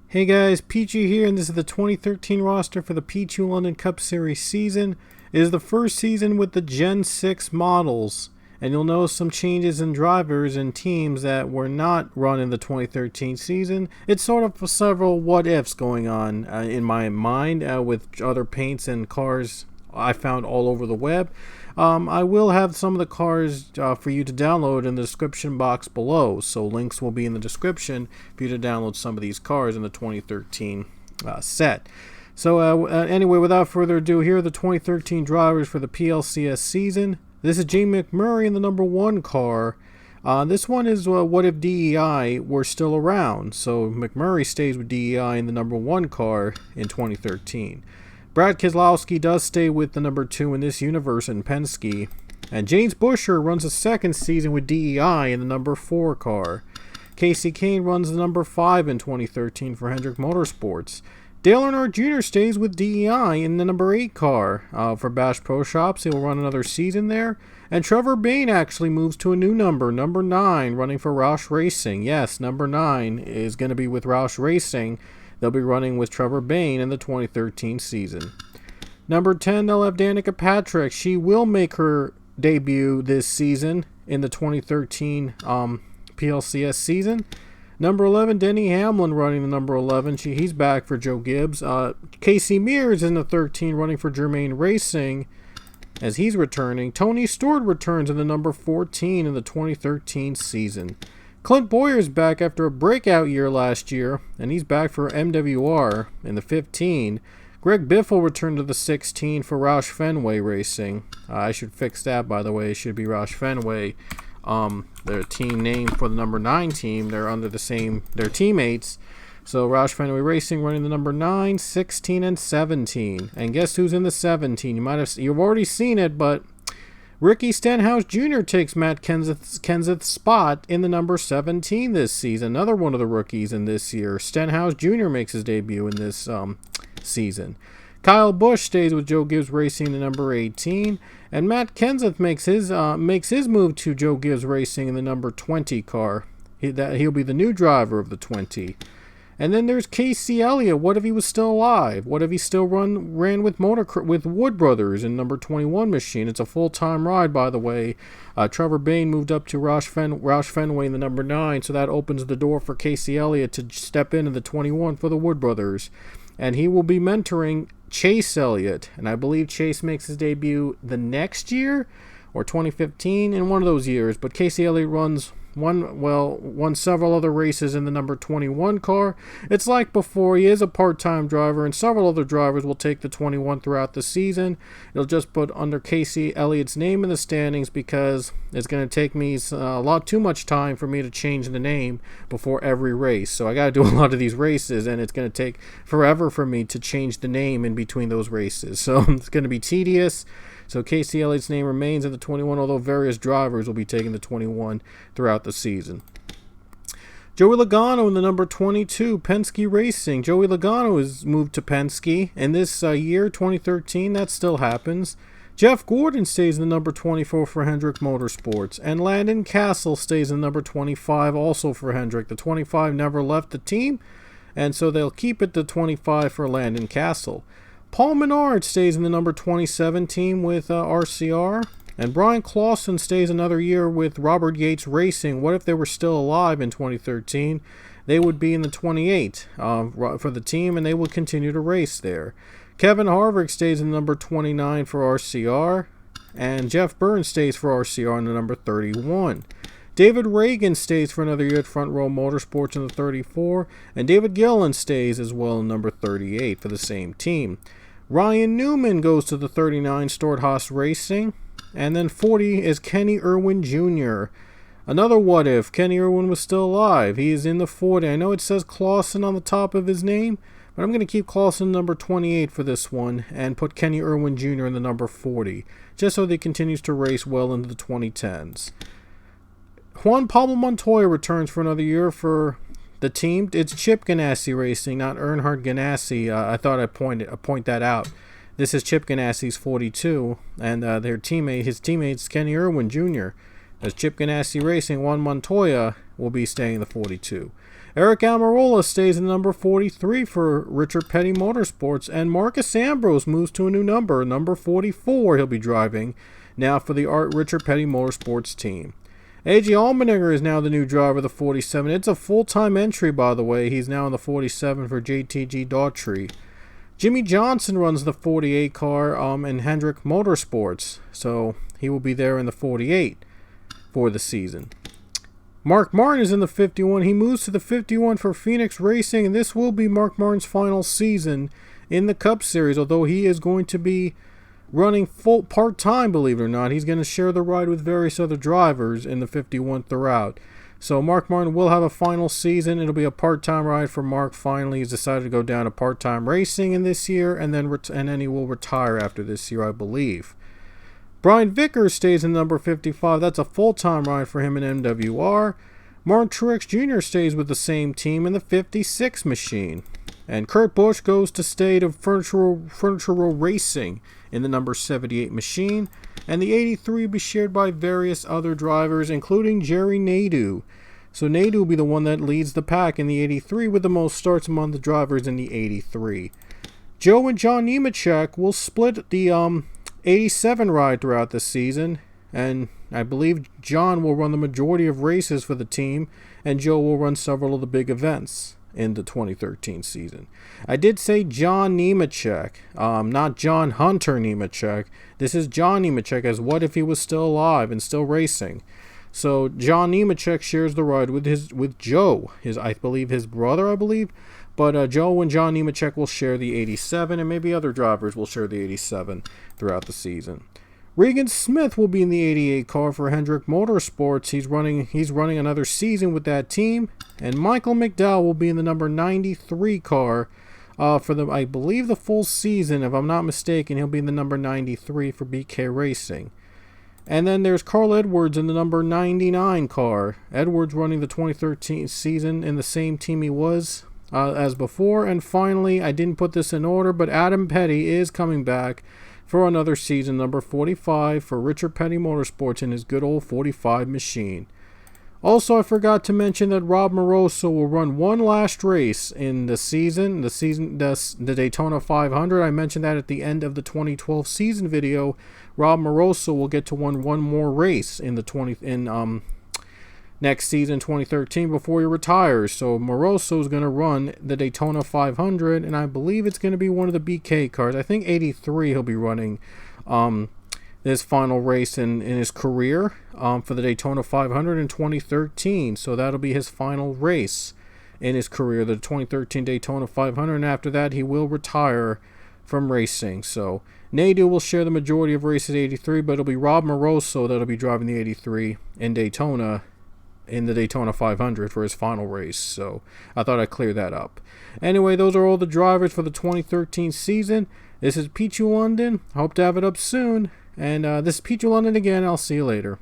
Hey guys, Pichu here, and this is the 2013 roster for the Pichu London Cup Series season. It is the first season with the Gen 6 models, and you'll notice some changes in drivers and teams that were not run in the 2013 season. It's sort of several what-ifs going on in my mind with other paints and cars I found all over the web. I will have some of the cars for you to download in the description box below, so links will be in the description for you to download some of these cars in the 2013 set. So anyway, without further ado, here are the 2013 drivers for the PLCS season. This is Jay McMurray in the number 1 car. This one is what if DEI were still around, so McMurray stays with DEI in the number 1 car in 2013. Brad Keselowski does stay with the number 2 in this universe in Penske. And James Buescher runs a second season with DEI in the number 4 car. Casey Kane runs the number 5 in 2013 for Hendrick Motorsports. Dale Earnhardt Jr. stays with DEI in the number 8 car for Bash Pro Shops. He will run another season there. And Trevor Bayne actually moves to a new number 9, running for Roush Racing. Yes, number 9 is going to be with Roush Racing. They'll be running with Trevor Bayne in the 2013 season. Number 10, they'll have Danica Patrick. She will make her debut this season in the 2013 PLCS season. Number 11, Denny Hamlin running the number 11. He's back for Joe Gibbs. Casey Mears in the 13 running for Germain Racing as he's returning. Tony Stewart returns in the number 14 in the 2013 season. Clint Boyer's back after a breakout year last year, and he's back for MWR in the 15. Greg Biffle returned to the 16 for Roush Fenway Racing. I should fix that, by the way. It should be Roush Fenway. Their team name for the number 9 team. They're under the same, they're teammates. So Roush Fenway Racing running the number 9, 16, and 17. And guess who's in the 17? You've already seen it, but Ricky Stenhouse Jr. takes Matt Kenseth's spot in the number 17 this season. Another one of the rookies in this year. Stenhouse Jr. makes his debut in this season. Kyle Busch stays with Joe Gibbs Racing in the number 18. And Matt Kenseth makes his move to Joe Gibbs Racing in the number 20 car. He'll be the new driver of the 20. And then there's Casey Elliott. What if he was still alive? What if he still ran with Wood Brothers in number 21 machine? It's a full-time ride, by the way. Trevor Bayne moved up to Roush Fenway in the number 9, so that opens the door for Casey Elliott to step into the 21 for the Wood Brothers. And he will be mentoring Chase Elliott. And I believe Chase makes his debut the next year, or 2015, in one of those years. But Casey Elliott won several other races in the number 21 car. It's like before, he is a part-time driver, and several other drivers will take the 21 throughout the season. It'll just put under Casey Elliott's name in the standings because it's going to take me a lot too much time for me to change the name before every race. So I got to do a lot of these races, and it's going to take forever for me to change the name in between those races. So it's going to be tedious. So Casey Elliott's name remains in the 21, although various drivers will be taking the 21 throughout the season. Joey Logano in the number 22, Penske Racing. Joey Logano has moved to Penske, and this year, 2013, that still happens. Jeff Gordon stays in the number 24 for Hendrick Motorsports, and Landon Castle stays in number 25 also for Hendrick. The 25 never left the team, and so they'll keep it to 25 for Landon Castle. Paul Menard stays in the number 27 team with RCR. And Brian Clausen stays another year with Robert Yates Racing. What if they were still alive in 2013? They would be in the 28 for the team, and they would continue to race there. Kevin Harvick stays in the number 29 for RCR. And Jeff Burns stays for RCR in the number 31. David Reagan stays for another year at Front Row Motorsports in the 34. And David Gillen stays as well in number 38 for the same team. Ryan Newman goes to the 39 Stewart-Haas Racing. And then 40 is Kenny Irwin Jr. Another what if. Kenny Irwin was still alive. He is in the 40. I know it says Clausen on the top of his name, but I'm going to keep Clausen number 28 for this one and put Kenny Irwin Jr. in the number 40, just so that he continues to race well into the 2010s. Juan Pablo Montoya returns for another year for the team. It's Chip Ganassi Racing, not Earnhardt Ganassi. I thought I'd point that out. This is Chip Ganassi's 42, and his teammate's Kenny Irwin Jr. As Chip Ganassi Racing, Juan Montoya will be staying in the 42. Eric Almirola stays in number 43 for Richard Petty Motorsports, and Marcus Ambrose moves to a new number 44 he'll be driving now for the Richard Petty Motorsports team. A.J. Allmendinger is now the new driver of the 47. It's a full-time entry, by the way. He's now in the 47 for JTG Daughtry. Jimmy Johnson runs the 48 car in Hendrick Motorsports, so he will be there in the 48 for the season. Mark Martin is in the 51. He moves to the 51 for Phoenix Racing, and this will be Mark Martin's final season in the Cup Series, although he is going to be running full part-time, believe it or not. He's going to share the ride with various other drivers in the 51 throughout. So Mark Martin will have a final season. It'll be a part-time ride for Mark. Finally, he's decided to go down to part-time racing in this year, and then he will retire after this year, I believe. Brian Vickers stays in number 55. That's a full-time ride for him in MWR. Martin Truex Jr. stays with the same team in the 56 machine. And Kurt Busch goes to stay to Furniture Row Racing in the number 78 machine. And the 83 will be shared by various other drivers, including Jerry Nadeau. So Nadeau will be the one that leads the pack in the 83 with the most starts among the drivers in the 83. Joe and John Nemechek will split the 87 ride throughout the season, and I believe John will run the majority of races for the team, and Joe will run several of the big events in the 2013 season. I did say John Nemechek, not John Hunter Nemechek. This is John Nemechek, as what if he was still alive and still racing. So John Nemechek shares the ride with Joe, I believe his brother, But Joe and John Nemechek will share the 87, and maybe other drivers will share the 87 throughout the season. Regan Smith will be in the 88 car for Hendrick Motorsports. He's running another season with that team. And Michael McDowell will be in the number 93 car for I believe the full season. If I'm not mistaken, he'll be in the number 93 for BK Racing. And then there's Carl Edwards in the number 99 car. Edwards running the 2013 season in the same team he was as before. And finally, I didn't put this in order, but Adam Petty is coming back for another season, number 45 for Richard Petty Motorsports in his good old 45 machine. Also, I forgot to mention that Rob Moroso will run one last race in the season, the Daytona 500. I mentioned that at the end of the 2012 season video. Rob Moroso will get to run one more race in the next season, 2013, before he retires. So Moroso is going to run the Daytona 500, and I believe it's going to be one of the BK cars. I think 83 he'll be running this final race in his career for the Daytona 500 in 2013. So that'll be his final race in his career, the 2013 Daytona 500, and after that he will retire from racing. So Nadeau will share the majority of races 83, but it'll be Rob Moroso that'll be driving the 83 in Daytona in the Daytona 500 for his final race. So I thought I'd clear that up. Anyway, those are all the drivers for the 2013 season. This is Pichu London. Hope to have it up soon. And this is Pichu London again. I'll see you later.